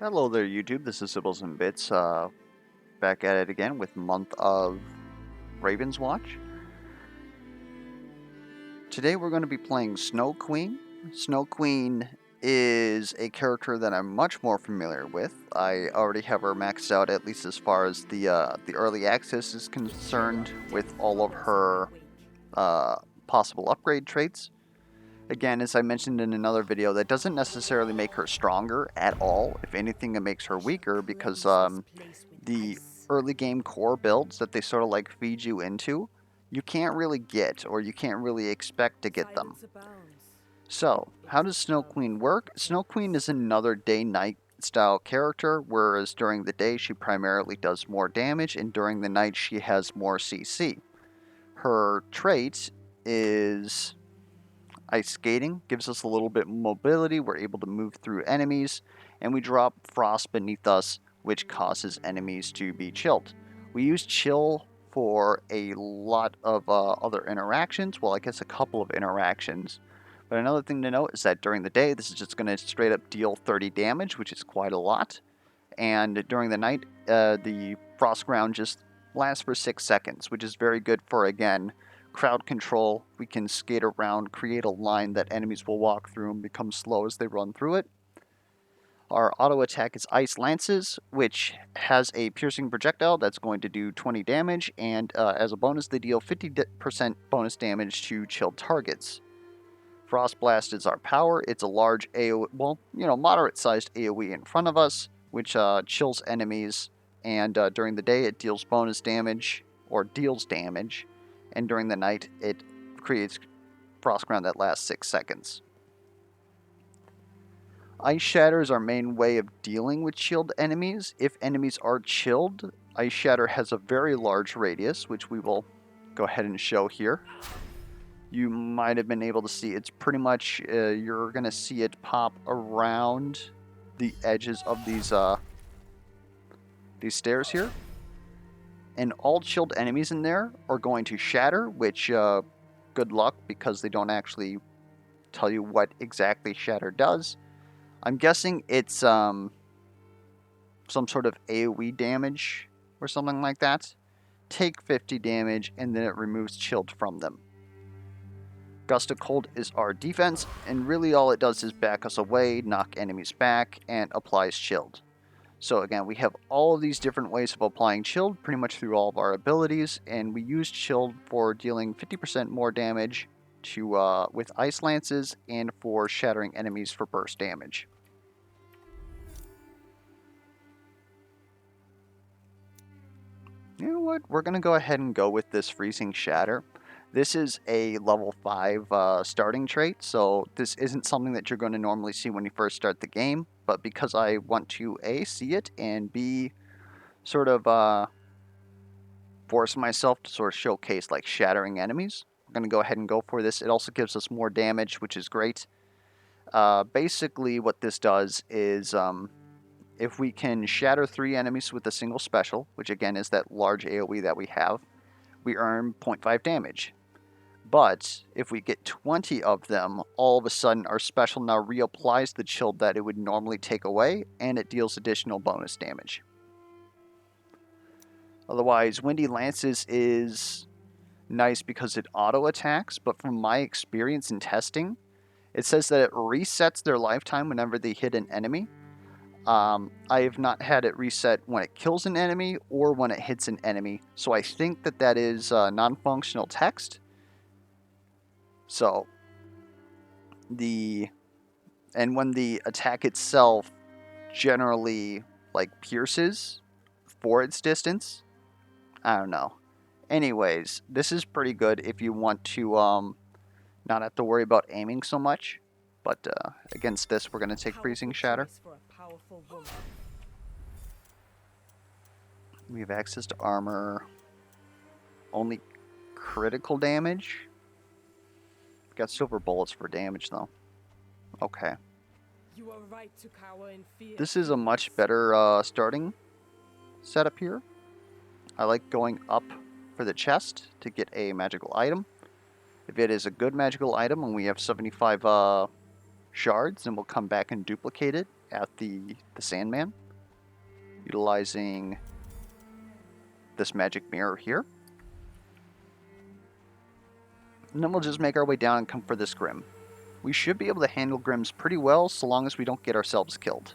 Hello there, YouTube. This is Sibbles and Bits, back at it again with month of Ravenswatch. Today we're going to be playing Snow Queen. Snow Queen is a character that I'm much more familiar with. I already have her maxed out, at least as far as the early access is concerned, with all of her possible upgrade traits. Again, as I mentioned in another video, that doesn't necessarily make her stronger at all. If anything, it makes her weaker because the early game core builds that they sort of like feed you into, you can't really get, or you can't really expect to get them. So, how does Snow Queen work? Snow Queen is another day-night style character, whereas during the day she primarily does more damage, and during the night she has more CC. Her trait is ice skating, gives us a little bit mobility, we're able to move through enemies, and we drop frost beneath us, which causes enemies to be chilled. We use chill for a lot of other interactions, well, I guess a couple of interactions. But another thing to note is that during the day, this is just going to straight up deal 30 damage, which is quite a lot. And during the night, the frost ground just lasts for 6 seconds, which is very good for, again, crowd control. We can skate around, create a line that enemies will walk through and become slow as they run through it. Our auto attack is Ice Lances, which has a piercing projectile that's going to do 20 damage, and as a bonus, they deal 50% bonus damage to chilled targets. Frost Blast is our power. It's a large AoE, well, moderate-sized AoE in front of us, which chills enemies, and during the day it deals bonus damage, or deals damage, and during the night it creates frost ground that lasts 6 seconds. Ice Shatter is our main way of dealing with chilled enemies. If enemies are chilled, Ice Shatter has a very large radius, which we will go ahead and show here. You might have been able to see it's pretty much, you're going to see it pop around the edges of these stairs here. And all chilled enemies in there are going to shatter, which, good luck, because they don't actually tell you what exactly shatter does. I'm guessing it's some sort of AoE damage or something like that. Take 50 damage, and then it removes chilled from them. Gust of Cold is our defense, and really all it does is back us away, knock enemies back, and applies chilled. So again, we have all of these different ways of applying chilled pretty much through all of our abilities, and we use chilled for dealing 50% more damage to with Ice Lances, and for shattering enemies for burst damage. You know what? We're going to go ahead and go with this Freezing Shatter. This is a level 5 starting trait, so this isn't something that you're going to normally see when you first start the game, but because I want to A, see it, and B, sort of force myself to sort of showcase like shattering enemies, we're going to go ahead and go for this. It also gives us more damage, which is great. Basically what this does is if we can shatter 3 enemies with a single special, which again is that large AoE that we have, we earn 0.5 damage. But if we get 20 of them, all of a sudden our special now reapplies the chill that it would normally take away, and it deals additional bonus damage. Otherwise, Windy Lances is nice because it auto attacks, but from my experience in testing, it says that it resets their lifetime whenever they hit an enemy. I have not had it reset when it kills an enemy or when it hits an enemy, so I think that that is non-functional text. So, and when the attack itself generally, like, pierces for its distance, I don't know. Anyways, this is pretty good if you want to, not have to worry about aiming so much. But, against this, we're going to take Freezing Shatter. We have access to armor. Only critical damage. Got silver bullets for damage, though. Okay. You are right to cower in fear. This is a much better starting setup here. I like going up for the chest to get a magical item. If it is a good magical item and we have 75 shards, then we'll come back and duplicate it at the Sandman, utilizing this magic mirror here. And then we'll just make our way down and come for this Grim. We should be able to handle Grims pretty well, so long as we don't get ourselves killed.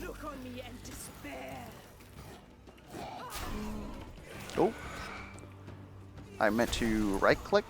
Look on me and despair. Oh. I meant to right-click.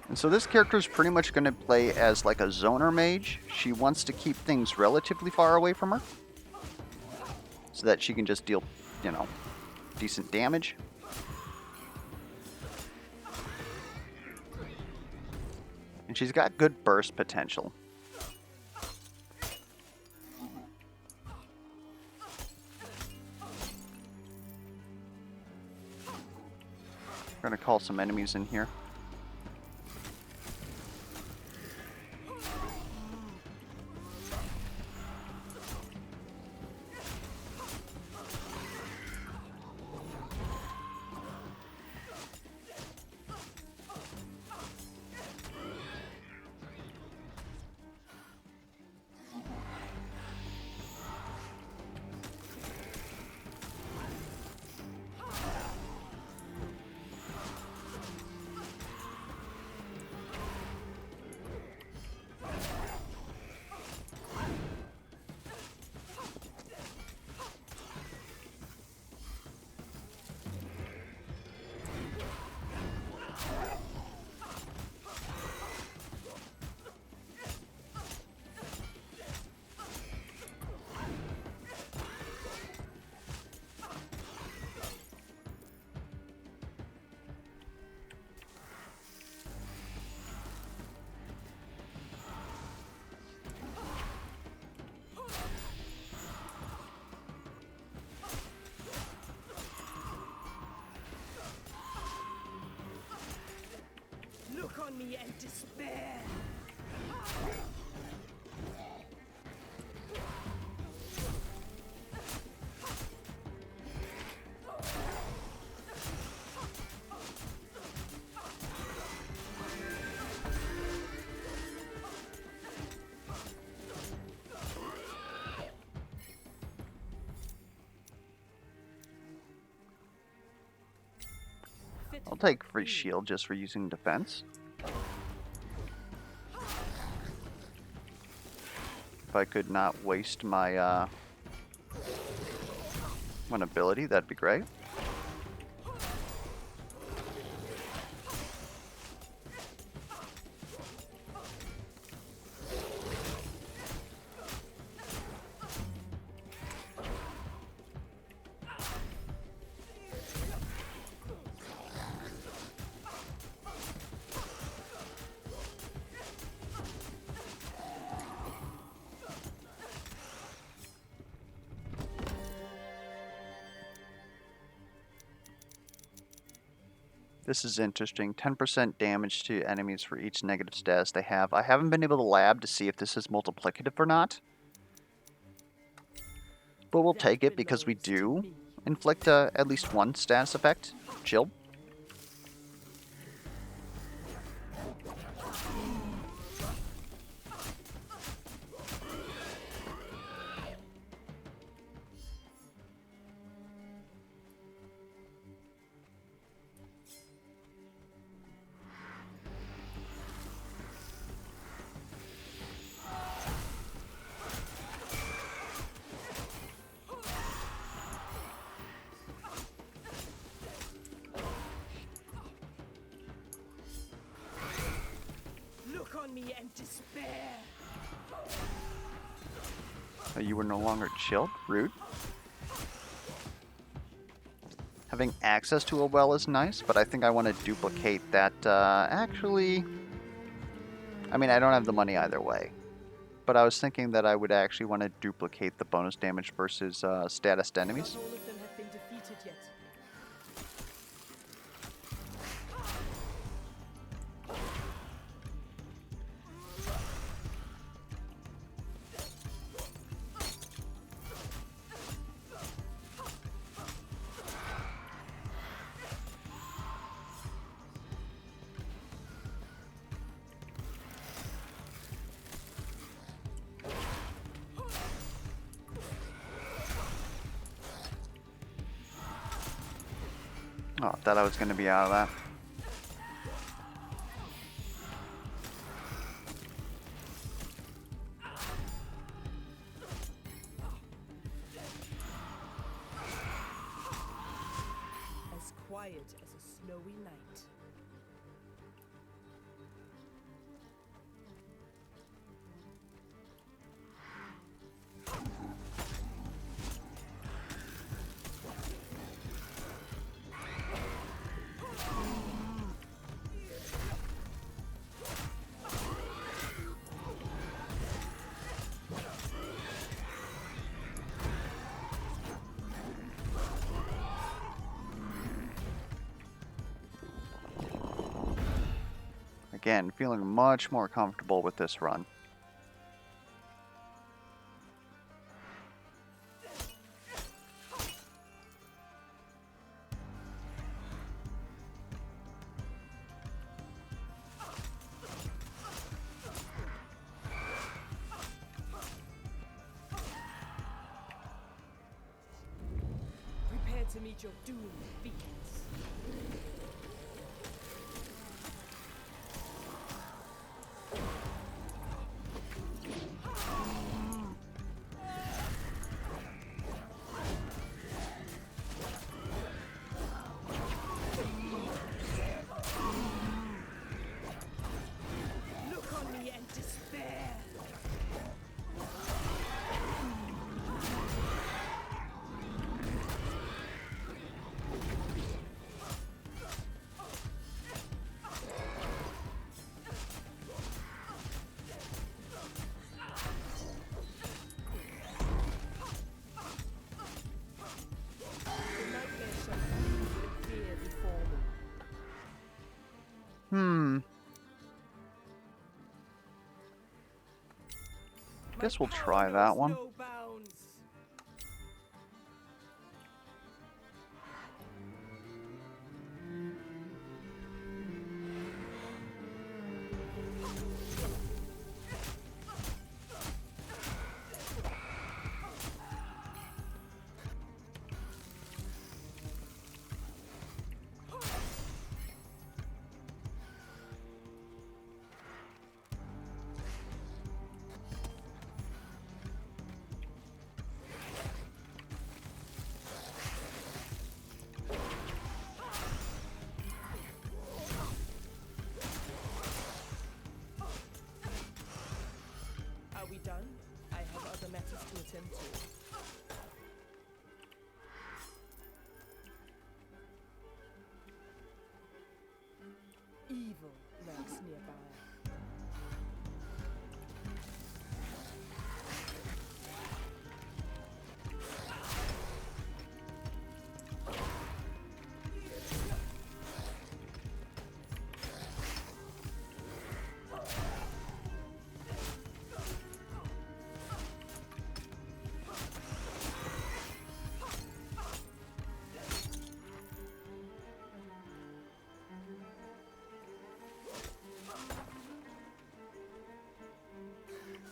And so this character is pretty much going to play as like a zoner mage. She wants to keep things relatively far away from her, so that she can just deal, you know, decent damage. And she's got good burst potential. We're going to call some enemies in here. Look on me and despair. I'll take free shield just for using defense. If I could not waste my one ability, that'd be great. This is interesting. 10% damage to enemies for each negative status they have. I haven't been able to lab to see if this is multiplicative or not. But we'll take it because we do inflict at least one status effect. Chill. Me and despair. You were no longer chilled? Rude. Having access to a well is nice, but I think I want to duplicate that. Actually, I mean, I don't have the money either way. but I was thinking that I would actually want to duplicate the bonus damage versus status to enemies. Not all of them have been defeated yet. Oh, I thought I was going to be out of that. As quiet as a snowy night. Again, feeling much more comfortable with this run. Prepare to meet your doom, beacons. Look on me and despair. The nightmare shall flee with fear before me. Guess we'll My try power that knows one. no bounds. Are we done? I have other matters to attend to. Evil lurks nearby.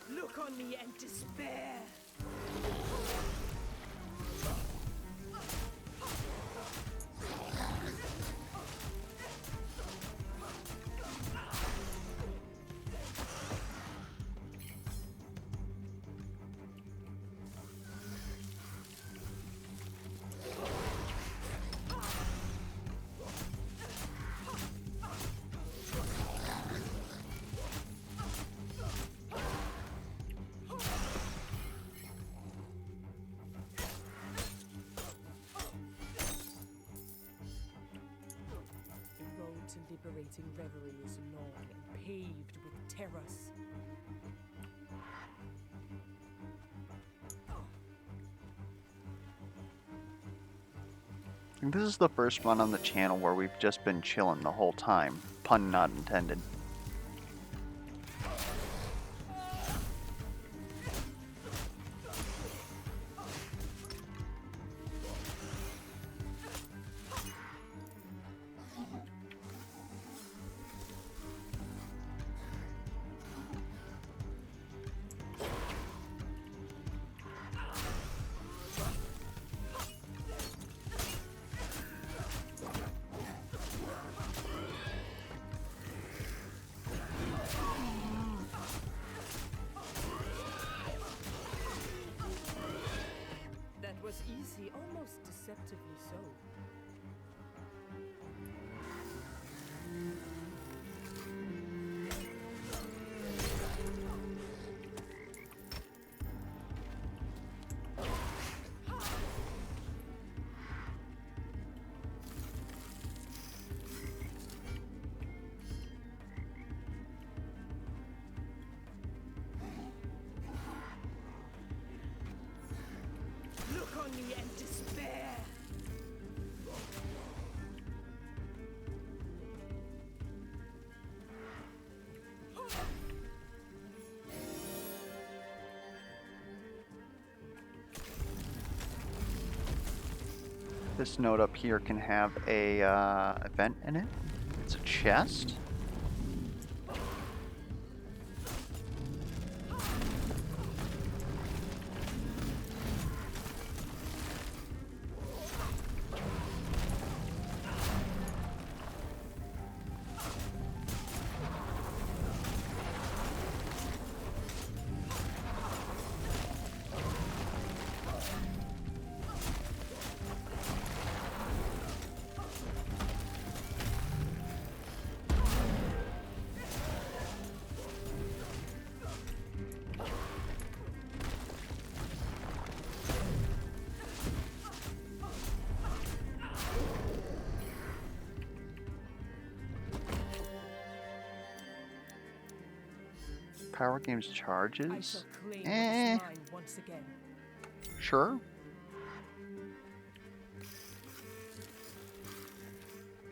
Look on me and despair. The road to liberating reverie is long and paved with terrors. And this is the first one on the channel where we've just been chilling the whole time. Pun not intended. That was easy, almost deceptively so. Look on me and despair. This note up here can have a event in it. It's a chest. Power Games I charges? shall claim what Eh, is mine once again. sure.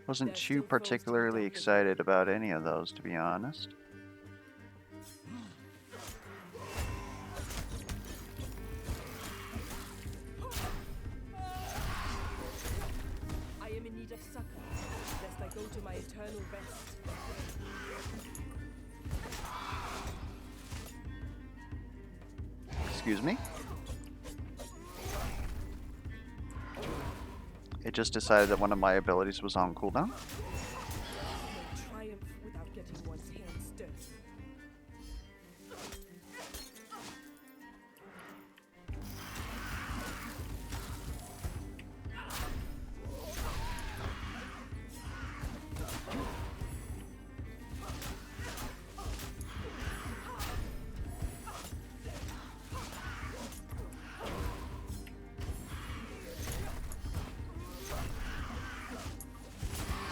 Wasn't There's too still foes to be particularly dealt with. excited about any of those, to be honest. I am in need of succor, lest I go to my eternal rest. Excuse me? It just decided that one of my abilities was on cooldown. No triumph without getting one's hands dirty.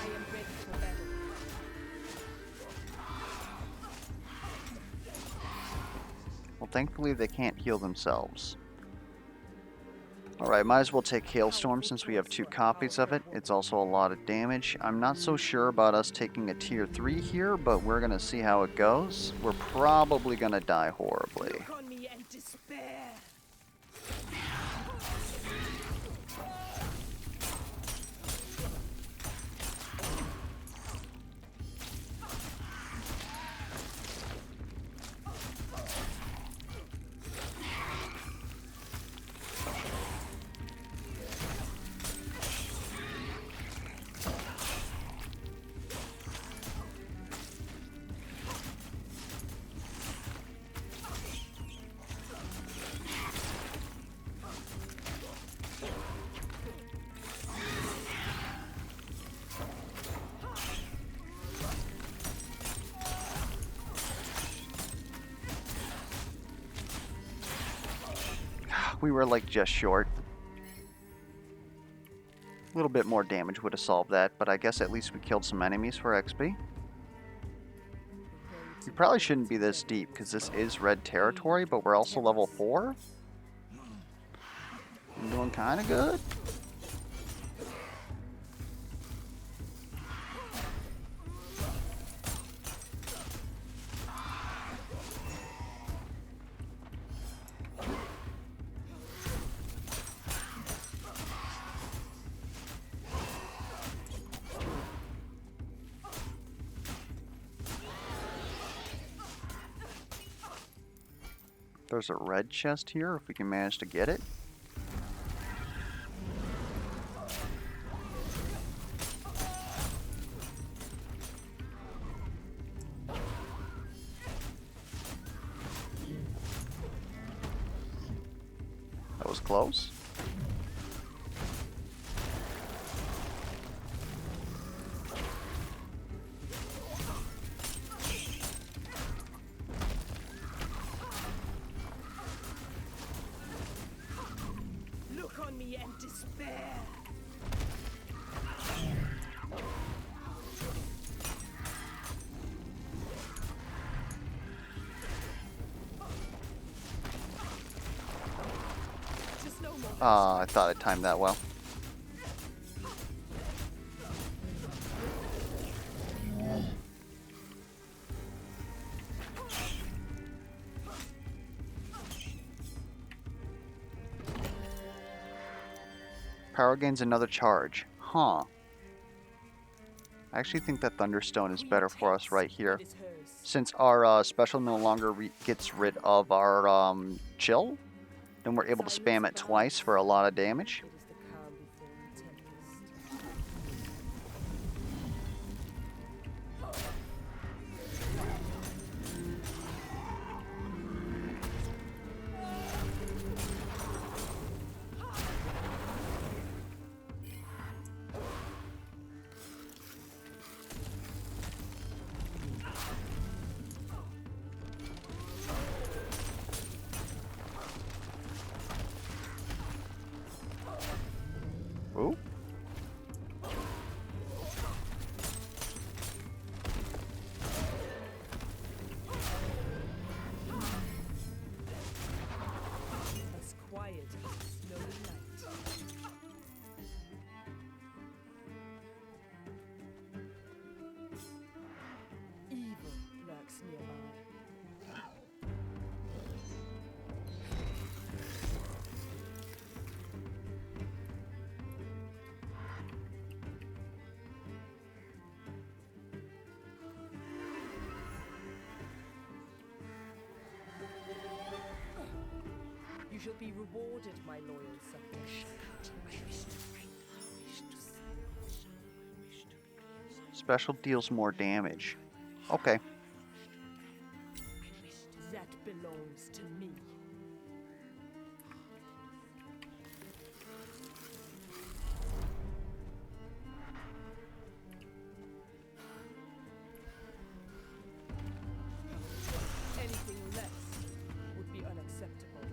I am ready for battle. Well, thankfully they can't heal themselves. Alright, might as well take Hailstorm since we have 2 copies of it. It's also a lot of damage. I'm not so sure about us taking a tier 3 here, but we're gonna see how it goes. We're probably gonna die horribly. Look on me and despair. We were like just short. A little bit more damage would have solved that, but I guess at least we killed some enemies for XP. We probably shouldn't be this deep, because this is red territory, but we're also level 4. I'm doing kind of good. There's a red chest here, if we can manage to get it. That was close. Look on me and despair. Just no more. I thought I timed that well. Power gains another charge. Huh. I actually think that Thunderstone is better for us right here. It is hers. Since our special no longer gets rid of our chill, then we're able to spam it twice for a lot of damage. It is the calm before the tempest. Ooh. As quiet as snowy night. Evil lurks nearby. You shall be rewarded, my loyal subject. Special deals more damage. Okay. That belongs to me. Anything less would be unacceptable.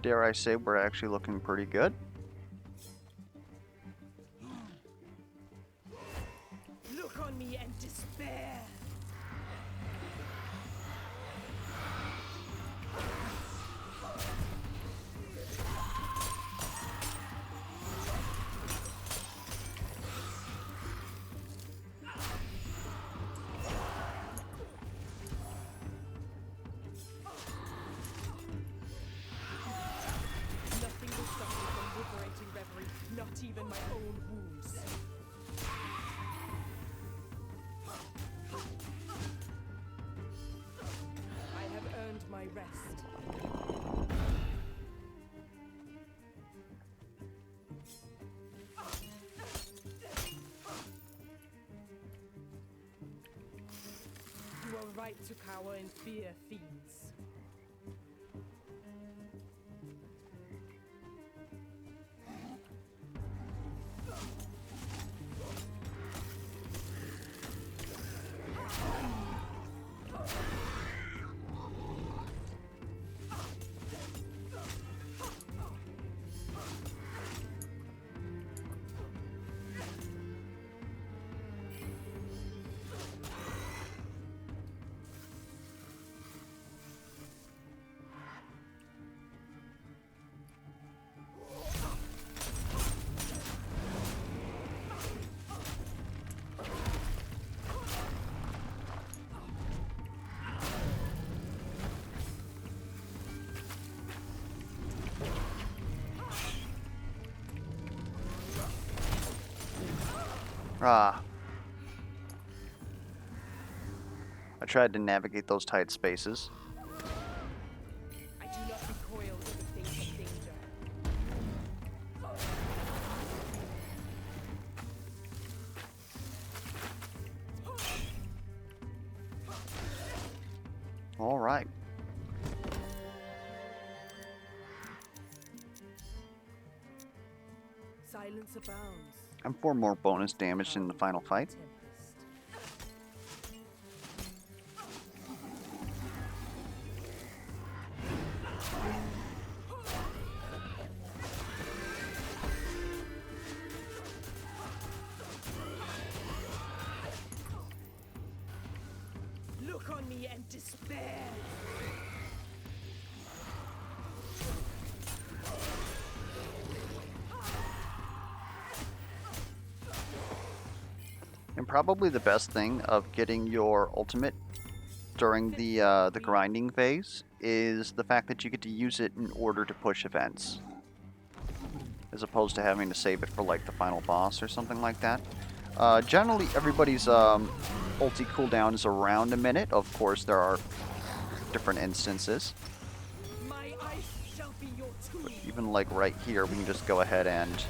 Dare I say we're actually looking pretty good. Look on me and despair. Nothing will stop me from liberating reverie, not even my own wounds. I have earned my rest. You are right to cower and fear fiends. Ah. I tried to navigate those tight spaces. I do not recoil from the face of danger. All right. Silence abounds. I'm for more bonus damage in the final fight. Tempest. Look on me and despair. And probably the best thing of getting your ultimate during the grinding phase is the fact that you get to use it in order to push events, as opposed to having to save it for like the final boss or something like that. Generally, everybody's ulti cooldown is around a minute. Of course, there are different instances. My ice shall be your tomb. Even like right here, we can just go ahead and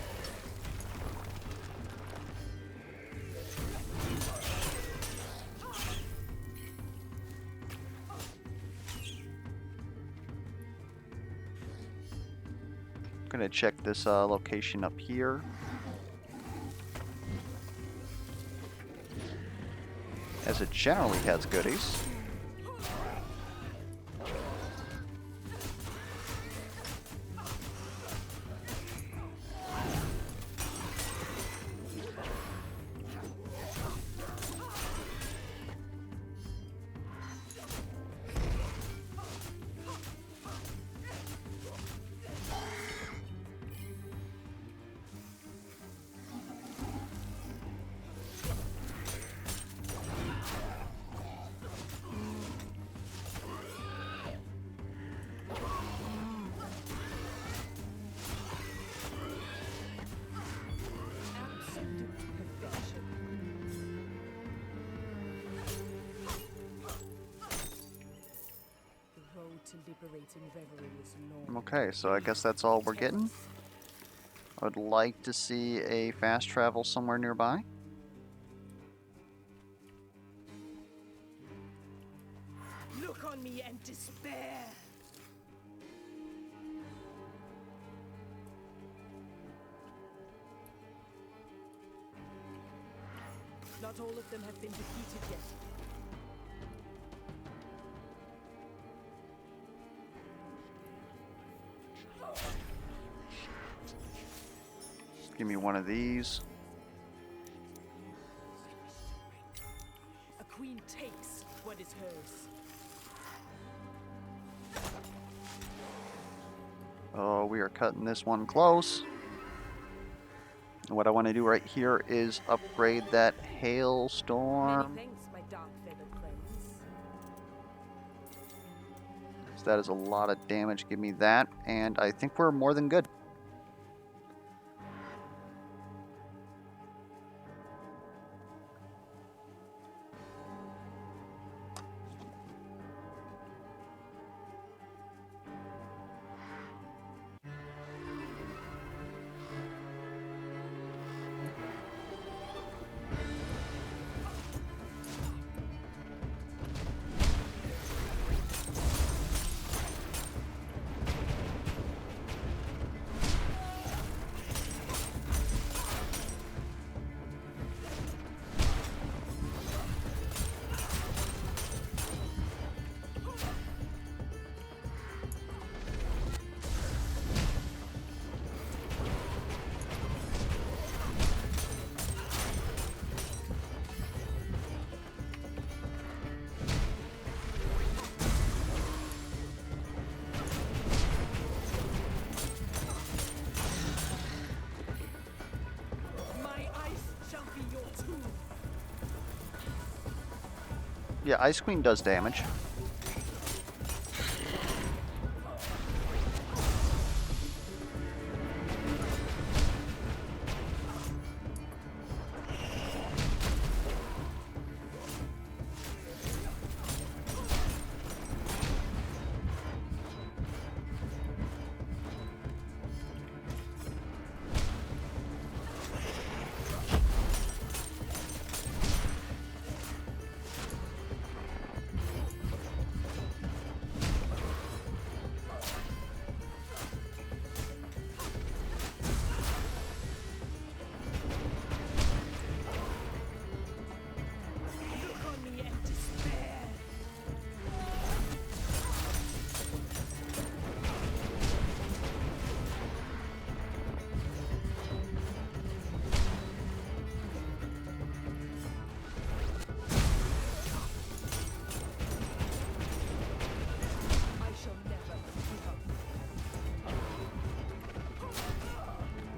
gonna check this location up here. As it generally has goodies. Absolute perfection. The road to liberating reverie is long. Okay, so I guess that's all we're getting. I would like to see a fast travel somewhere nearby. Look on me and despair. Not all of them have been defeated yet. Just give me one of these. A queen takes what is hers. Oh, we are cutting this one close. And what I want to do right here is upgrade that hailstorm. Many thanks, my dark feathered friends. So that is a lot of damage. Give me that, and I think we're more than good. Yeah, Ice Queen does damage.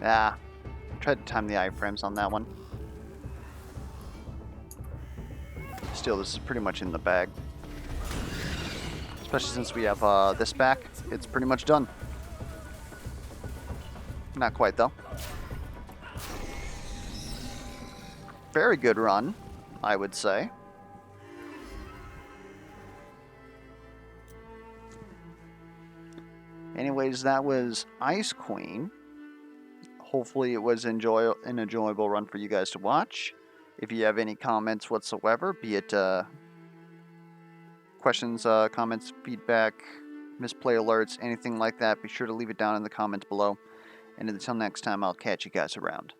Ah, tried to time the iframes on that one. Still, this is pretty much in the bag. Especially since we have this back, it's pretty much done. Not quite, though. Very good run, I would say. Anyways, that was Ice Queen. Hopefully it was an enjoyable run for you guys to watch. If you have any comments whatsoever, be it questions, comments, feedback, misplay alerts, anything like that, be sure to leave it down in the comments below. And until next time, I'll catch you guys around.